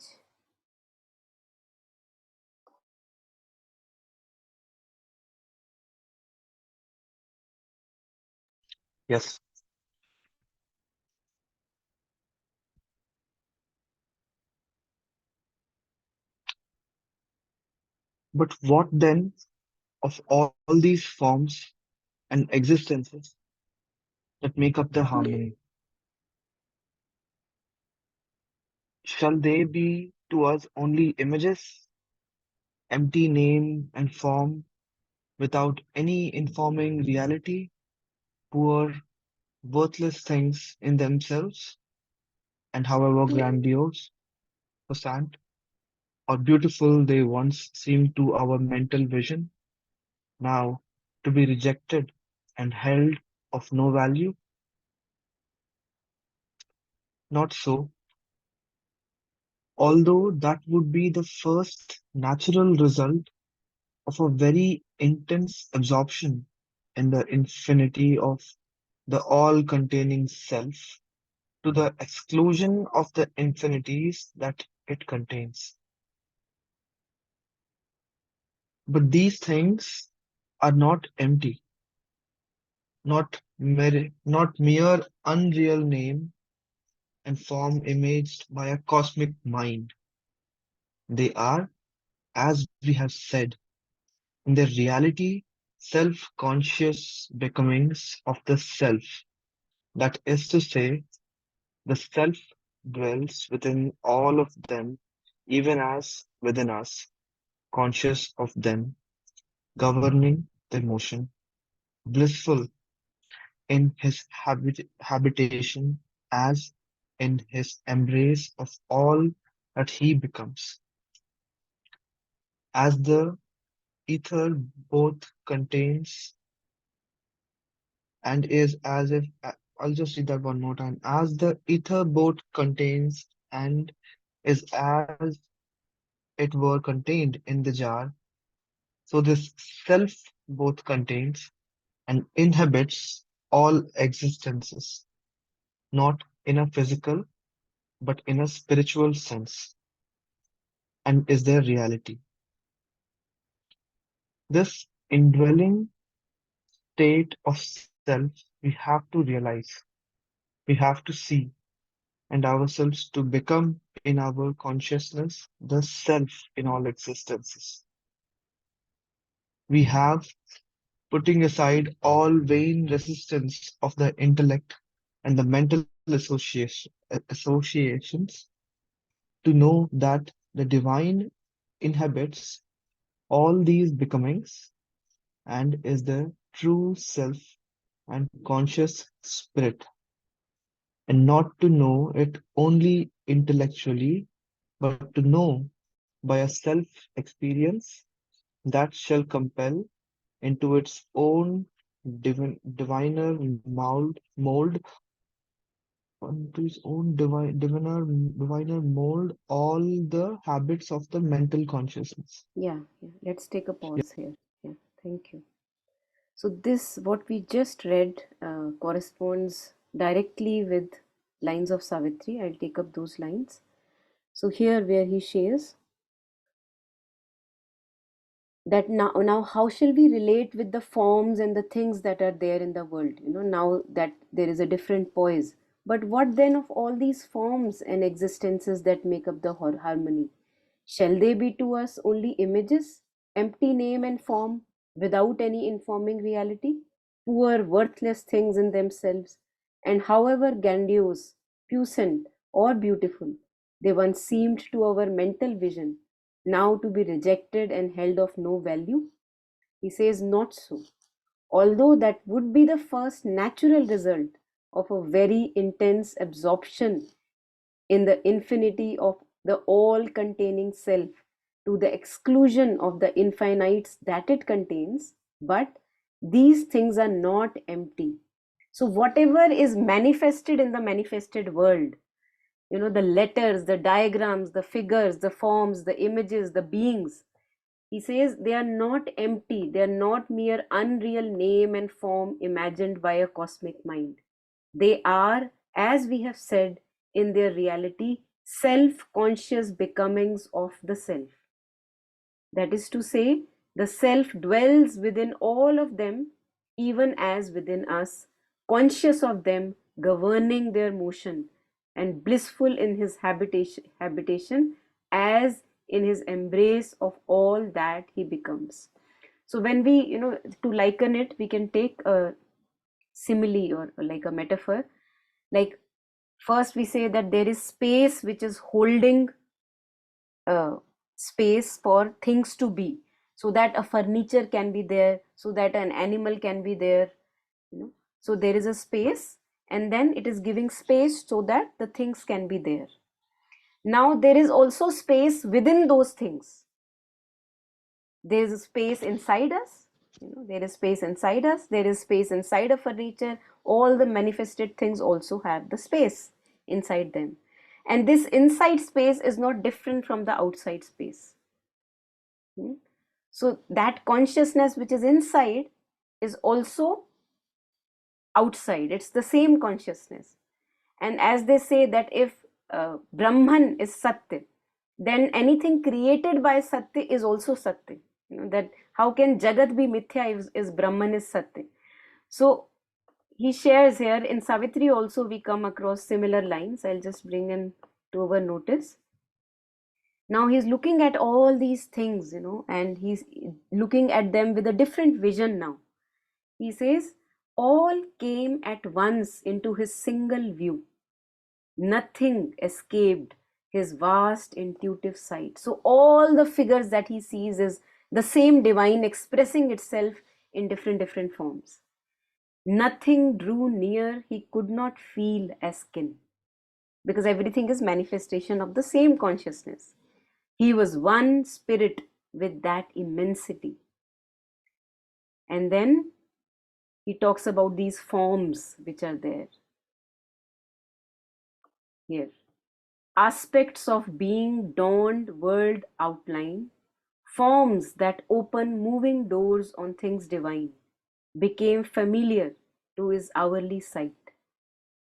[SPEAKER 4] Yes. But what then of all these forms and existences that make up the harmony? Shall they be to us only images, empty name and form, without any informing reality, poor, worthless things in themselves, and however grandiose, puissant, or beautiful they once seemed to our mental vision, now to be rejected and held of no value? Not so, although that would be the first natural result of a very intense absorption in the infinity of the all-containing self, to the exclusion of the infinities that it contains. But these things are not empty, not mere unreal name and form imaged by a cosmic mind. They are, as we have said, in their reality, self-conscious becomings of the self. That is to say, the self dwells within all of them, even as within us, conscious of them, governing their motion, blissful in his habitation, as in his embrace of all that he becomes. As the ether both contains and is as if, I'll just read that one more time. As the ether both contains and is as it were contained in the jar, so this self both contains and inhabits all existences, not in a physical but in a spiritual sense, and is their reality. This indwelling state of self we have to realize, we have to see, and ourselves to become in our consciousness the self in all existences. We have, putting aside all vain resistance of the intellect and the mental associations, to know that the divine inhabits all these becomings and is the true self and conscious spirit, and not to know it only intellectually, but to know by a self experience that shall compel into its own diviner mold, into its own diviner mold all the habits of the mental consciousness.
[SPEAKER 2] Yeah, yeah. Let's take a pause here. Yeah, thank you. So this, what we just read, corresponds directly with lines of Savitri. I'll take up those lines. So here, where he shares that now how shall we relate with the forms and the things that are there in the world, now that there is a different poise. But what then of all these forms and existences that make up the harmony? Shall they be to us only images, empty name and form, without any informing reality, poor worthless things in themselves, and however grandiose, puissant, or beautiful they once seemed to our mental vision, now to be rejected and held of no value? He says, not so. Although that would be the first natural result of a very intense absorption in the infinity of the all containing self to the exclusion of the infinites that it contains, but these things are not empty. So, whatever is manifested in the manifested world, the letters, the diagrams, the figures, the forms, the images, the beings, he says they are not empty, they are not mere unreal name and form imagined by a cosmic mind. They are, as we have said, in their reality, self conscious becomings of the self. That is to say, the self dwells within all of them, even as within us, conscious of them, governing their motion, and blissful in his habitation as in his embrace of all that he becomes. So, when we, to liken it, we can take a simile or like a metaphor, like First we say that there is space which is holding space for things to be, so that a furniture can be there, so that an animal can be there, you know. So there is a space, and then it is giving space so that the things can be there. Now there is also space within those things. There is a space inside us, you know, there is space inside us, there is space inside a furniture. All the manifested things also have the space inside them, and this inside space is not different from the outside space. So that consciousness which is inside is also outside, it's the same consciousness. And as they say that if Brahman is Satya, then anything created by Satya is also Satya. You know, that how can Jagat be Mithya if Brahman is Satya? So he shares here in Savitri also we come across similar lines. I'll just bring in to our notice. Now he's looking at all these things, you know, and he's looking at them with a different vision now. He says, all came at once into his single view. Nothing escaped his vast intuitive sight. So all the figures that he sees is the same divine expressing itself in different forms. Nothing drew near he could not feel as kin, because everything is manifestation of the same consciousness. He was one spirit with that immensity. And then he talks about these forms which are there here. Aspects of being dawned world outline, forms that open moving doors on things divine, became familiar to his hourly sight.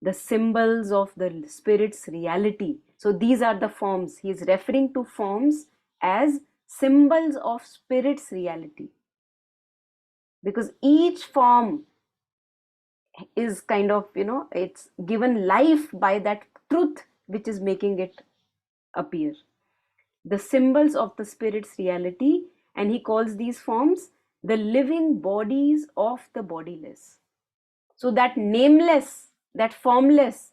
[SPEAKER 2] The symbols of the spirit's reality. So these are the forms. He is referring to forms as symbols of spirit's reality, because each form is kind of, you know, it's given life by that truth which is making it appear. The symbols of the spirit's reality, and he calls these forms the living bodies of the bodiless. So that nameless, that formless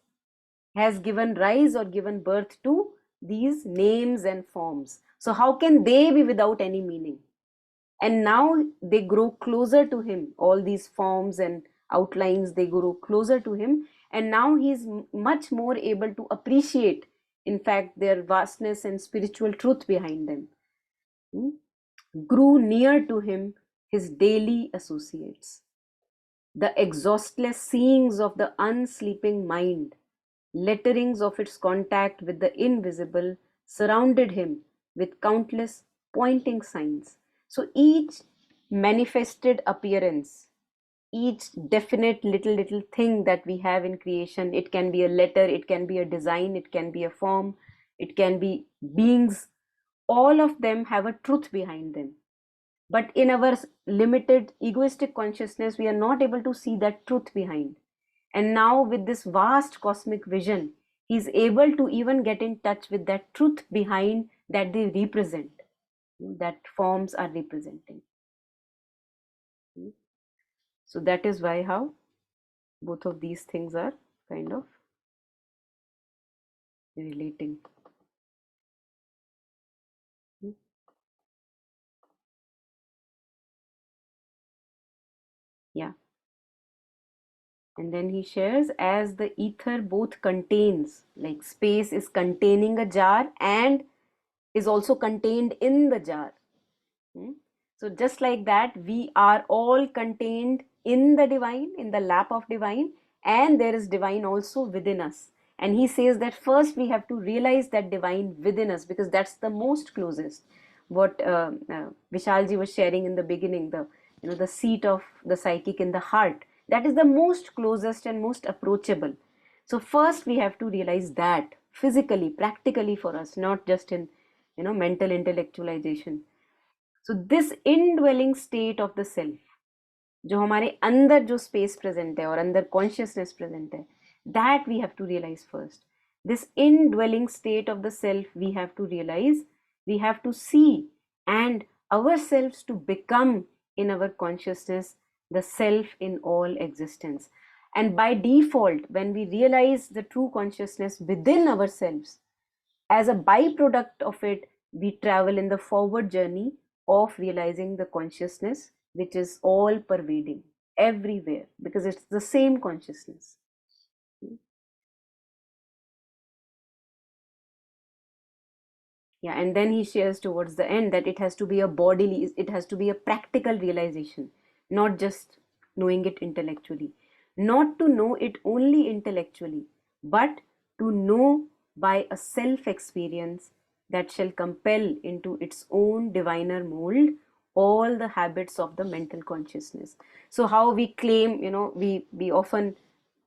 [SPEAKER 2] has given rise or given birth to these names and forms. So how can they be without any meaning? And now they grow closer to him. All these forms and outlines, they grow closer to him, and now he is much more able to appreciate, in fact, their vastness and spiritual truth behind them. Grew near to him his daily associates. The exhaustless seeings of the unsleeping mind, letterings of its contact with the invisible, surrounded him with countless pointing signs. So each manifested appearance, each definite little thing that we have in creation, it can be a letter, it can be a design, it can be a form, it can be beings, all of them have a truth behind them. But in our limited egoistic consciousness, we are not able to see that truth behind. And now with this vast cosmic vision, he's able to even get in touch with that truth behind that they represent, that forms are representing. So that is why how both of these things are kind of relating. Yeah. And then he shares, as the ether both contains, like space is containing a jar and is also contained in the jar. So just like that, we are all contained in the divine, in the lap of divine, and there is divine also within us. And he says that first we have to realize that divine within us, because that's the most closest. What Vishalji was sharing in the beginning, the, you know, the seat of the psychic in the heart, that is the most closest and most approachable. So first we have to realize that physically, practically for us, not just in, you know, mental intellectualization. So this indwelling state of the self, जो हमारे अंदर जो space present है और अंदर consciousness present है, that we have to realize first. This indwelling state of the self we have to realize, we have to see, and ourselves to become in our consciousness the self in all existence. And by default, when we realize the true consciousness within ourselves, as a byproduct of it, we travel in the forward journey of realizing the consciousness which is all pervading everywhere, because it's the same consciousness. Yeah, and then he shares towards the end that it has to be a bodily, it has to be a practical realization, not just knowing it intellectually. Not to know it only intellectually, but to know by a self experience that shall compel into its own diviner mold all the habits of the mental consciousness. So how we claim, we often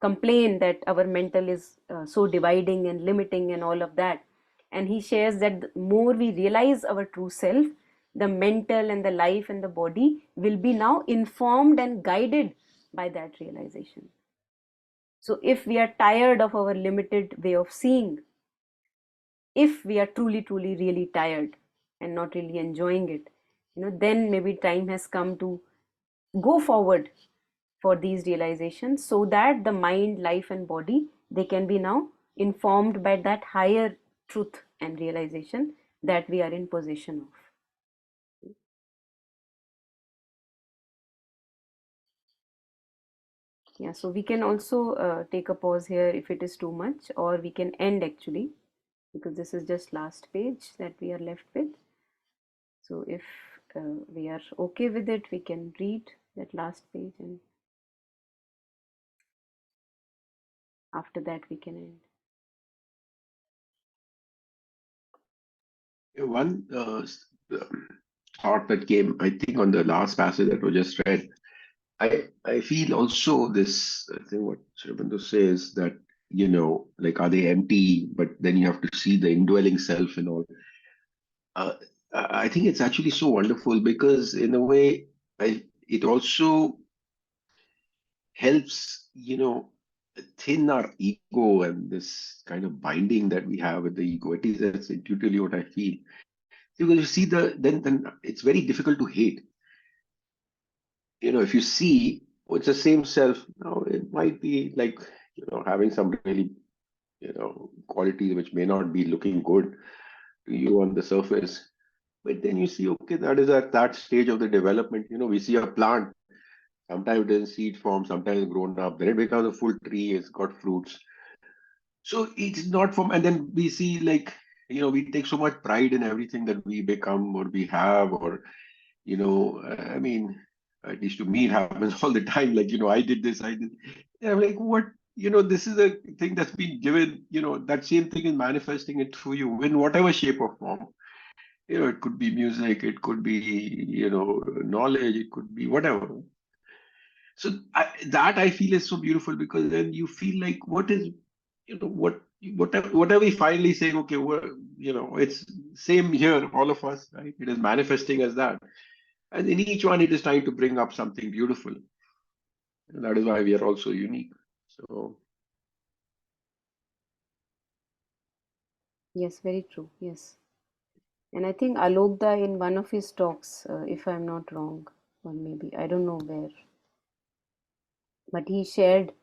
[SPEAKER 2] complain that our mental is so dividing and limiting and all of that. And he shares that the more we realize our true self, the mental and the life and the body will be now informed and guided by that realization. So if we are tired of our limited way of seeing, if we are truly really tired and not really enjoying it, then maybe time has come to go forward for these realizations, so that the mind, life and body, they can be now informed by that higher truth and realization that we are in possession of. Yeah, so we can also take a pause here if it is too much, or we can end actually, because this is just last page that we are left with. So if we are okay with it, we can read that last page, and after that we can end.
[SPEAKER 5] One thought that came, I think, on the last passage that was just read. I feel also this, I think what Shribandhu says, that, like, are they empty? But then you have to see the indwelling self and all. Uh, I think it's actually so wonderful because, in a way, it also helps, thin our ego and this kind of binding that we have with the ego. At least that's intuitively what I feel. Because you see then it's very difficult to hate. If you see, it's the same self. Now it might be like, having some really, qualities which may not be looking good to you on the surface. But then you see, okay, that is at that stage of the development. We see a plant. Sometimes it is in seed form, sometimes grown up. Then it becomes a full tree. It's got fruits. So it's not from, and then we see, like, we take so much pride in everything that we become or we have, or, I mean, at least to me, it happens all the time. Like, I did this, I did. And I'm like, what? This is a thing that's been given, that same thing is manifesting it through you in whatever shape or form. It could be music, it could be, knowledge, it could be whatever. So that I feel is so beautiful, because then you feel like, what is, what are we finally saying? Okay, it's same here, all of us, right? It is manifesting as that, and in each one, it is trying to bring up something beautiful. And that is why we are all so unique. So
[SPEAKER 2] Yes, very true. Yes. And I think Alokda in one of his talks, if I'm not wrong, or maybe I don't know where, but he shared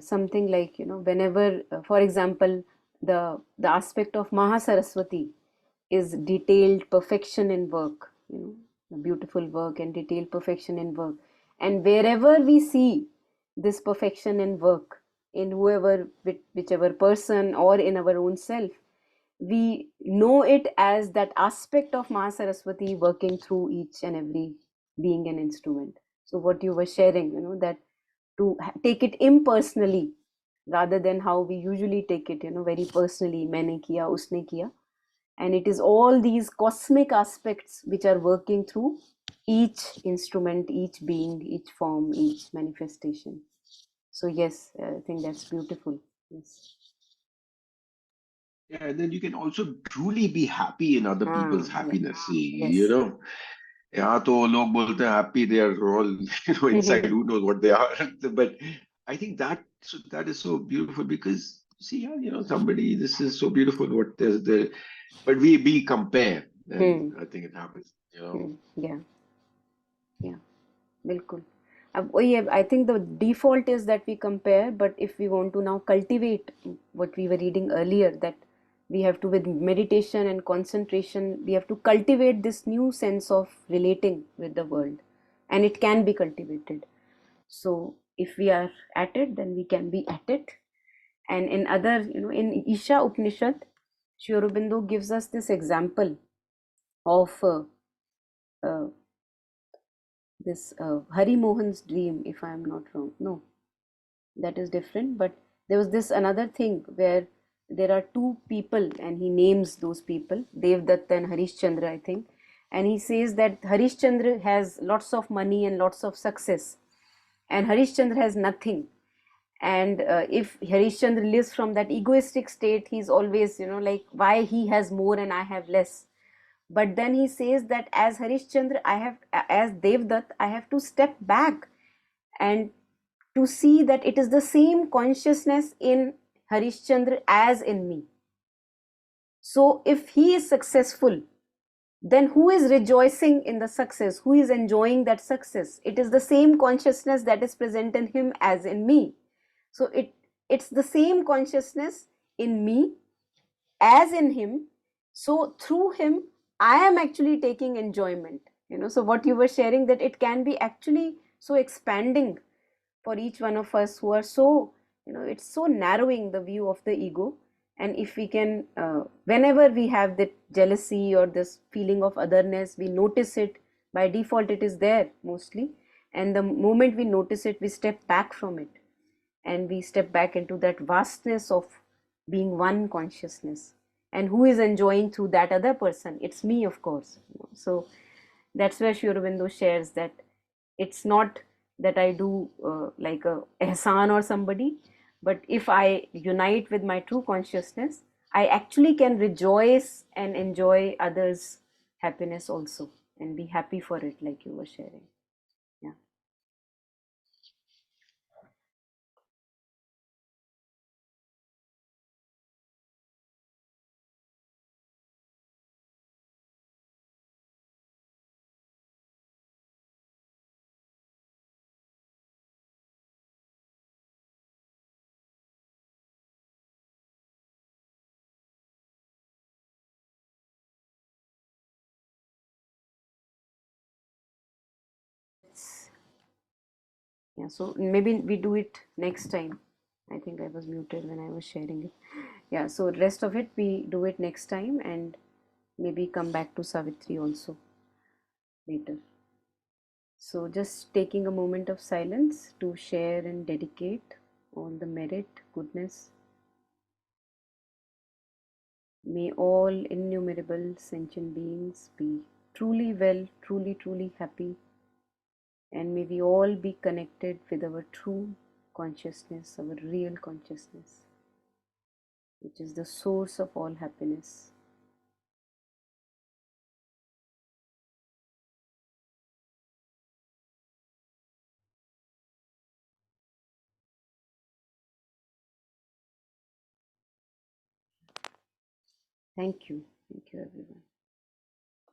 [SPEAKER 2] something like, whenever, for example, the aspect of Mahasaraswati is detailed perfection in work, beautiful work and detailed perfection in work. And wherever we see this perfection in work, in whoever, whichever person, or in our own self, we know it as that aspect of Mahasaraswati working through each and every being and instrument. So what you were sharing, that to take it impersonally, rather than how we usually take it, very personally, maine kiya, usne kiya. And it is all these cosmic aspects which are working through each instrument, each being, each form, each manifestation. So yes, I think that's beautiful. Yes.
[SPEAKER 5] yeah, and then you can also truly be happy in other people's
[SPEAKER 2] Yeah.
[SPEAKER 5] happiness.
[SPEAKER 2] Yes.
[SPEAKER 5] यहाँ तो लोग बोलते हैं happy, they are all, inside, who knows what they are. But I think that is so beautiful, because see, yeah, somebody, this is so beautiful what there's there, but we compare, and I think it happens.
[SPEAKER 2] Yeah. Yeah. बिल्कुल. I think the default is that we compare, but if we want to now cultivate what we were reading earlier, that we have to, with meditation and concentration, we have to cultivate this new sense of relating with the world, and it can be cultivated. So if we are at it, then we can be at it. And in other, in Isha Upanishad, Sri Aurobindo gives us this example of uh, this Hari Mohan's dream, if I am not wrong. No, that is different. But there was this another thing where there are two people, and he names those people, Devdatta and Harishchandra, I think. And he says that Harishchandra has lots of money and lots of success, and Harishchandra has nothing. And if Harishchandra lives from that egoistic state, he's always, like, why he has more and I have less. But then he says that as Harishchandra, as Devdutt, I have to step back and to see that it is the same consciousness in Harishchandra as in me. So if he is successful, then who is rejoicing in the success? Who is enjoying that success? It is the same consciousness that is present in him as in me. So it's the same consciousness in me as in him. So through him, I am actually taking enjoyment. So what you were sharing, that it can be actually so expanding for each one of us who are so, it's so narrowing the view of the ego. And if we can, whenever we have that jealousy or this feeling of otherness, we notice it. By default it is there mostly, and the moment we notice it, we step back from it, and we step back into that vastness of being one consciousness. And who is enjoying through that other person? It's me, of course. So that's where Sri Aurobindo shares that it's not that I do like a ehsan or somebody, but if I unite with my true consciousness, I actually can rejoice and enjoy others' happiness also, and be happy for it, like you were sharing. Yeah. Yeah, so maybe we do it next time. I think I was muted when I was sharing it. Yeah, so rest of it we do it next time, and maybe come back to Savitri also later. So just taking a moment of silence to share and dedicate all the merit, goodness. May all innumerable sentient beings be truly well, truly, truly happy, and may we all be connected with our true consciousness, our real consciousness, which is the source of all happiness. Thank you. Thank you, everyone.